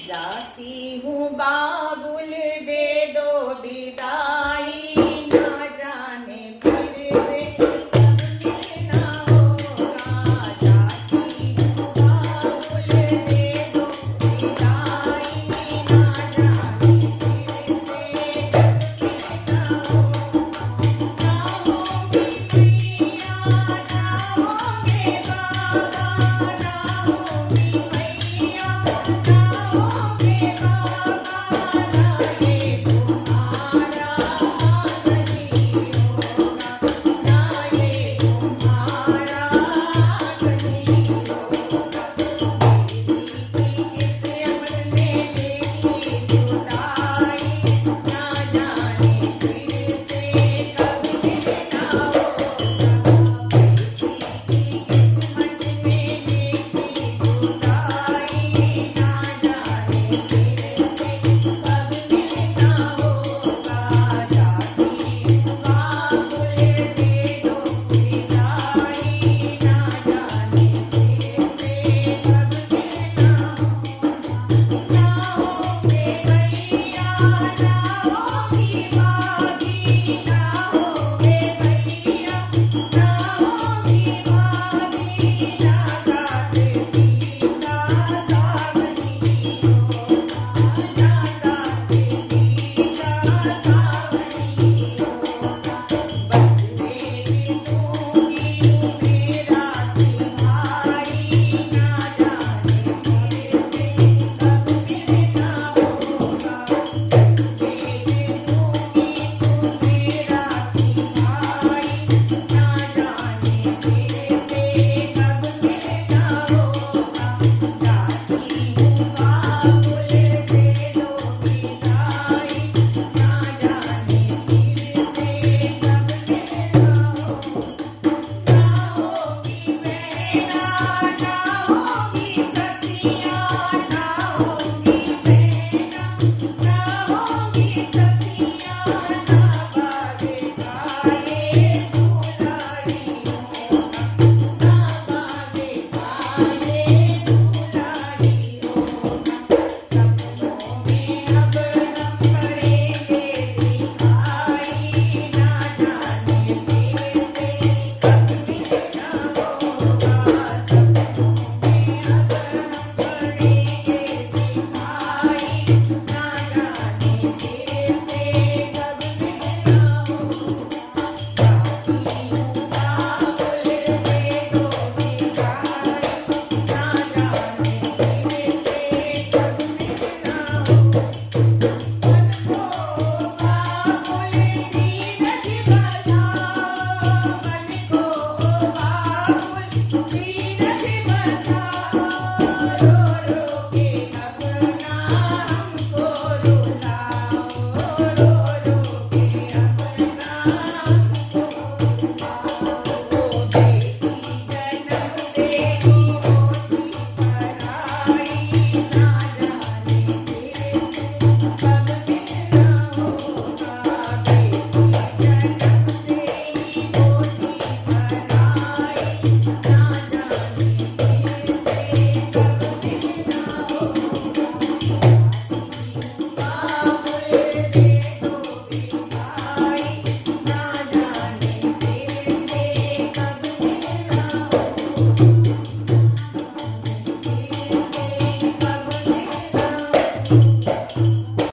जाती हूँ बाबुल दे दो विदाई ना जाने फिर से कब मिलना होगा जाती हूँ बाबुल दे दो विदाई ना जाने फिर से कब मिलना होगा जाओगे मैया जाओगे बाबा जाओगी मैया जाओगे बाबा ना ये तुम्हारा कहीं होगा ना ये तुम्हारा कहीं होगा मेरी किस्मत में लिखी जुदाई ना जाने फिर से कब मिलना होगा मेरी किस्मत में लिखी जुदाई ना जाने फिर से कब मिलना होगा जाती हूँ बाबुल दे दो विदाई ना जाने फिर से कब मिलना जाओगे मैया जाओगी बागी जाओगे मैया जाओगी बागी ना साथ पीता सावनी होगा ना साथ पीता सावनी होगा बस मेरी दूंगी मेरा तुम्हारी ना जाने फिर से कब मिलना होगा मेरी दूंगी मेरा तुम्हारी ना जाने फिर से कब मिलना होगा जाती हूँ बाबुल दे दो विदाई ना जाने फिर से कब मिलना होगा जाओगी बहना जाओगी सखिया जाओगी बहना जाओगी सखिया ना बागे गाए दुलारी होगा ना बागे गाए दुलारी होगा सपनों में अब हम करेंगे दिखाई ना जाने फिर से कब मिलना होगा सपनों में अब हम करेंगे दिखाई ना जाने फिर से कब मिलना होगा जाती हूँ बाबुल दे दो विदाई ना जाने फिर से कब मिलना होगा मन को बाबुल धीरज बधाओ मन को बाबुल धीरज बधाओ रो रो के अपना हमको रुलाओ रो रो के अपना हमको रुलाओ बेटी जन्म से होती पराई ना जाने फिर से कब मिलना होगा बेटी जन्म से होती पराई ना जाने फिर से कब मिलना होगा बाबुल दे दो विदाई ना जाने फिर से कब मिलना होगा फिर से कब मिलना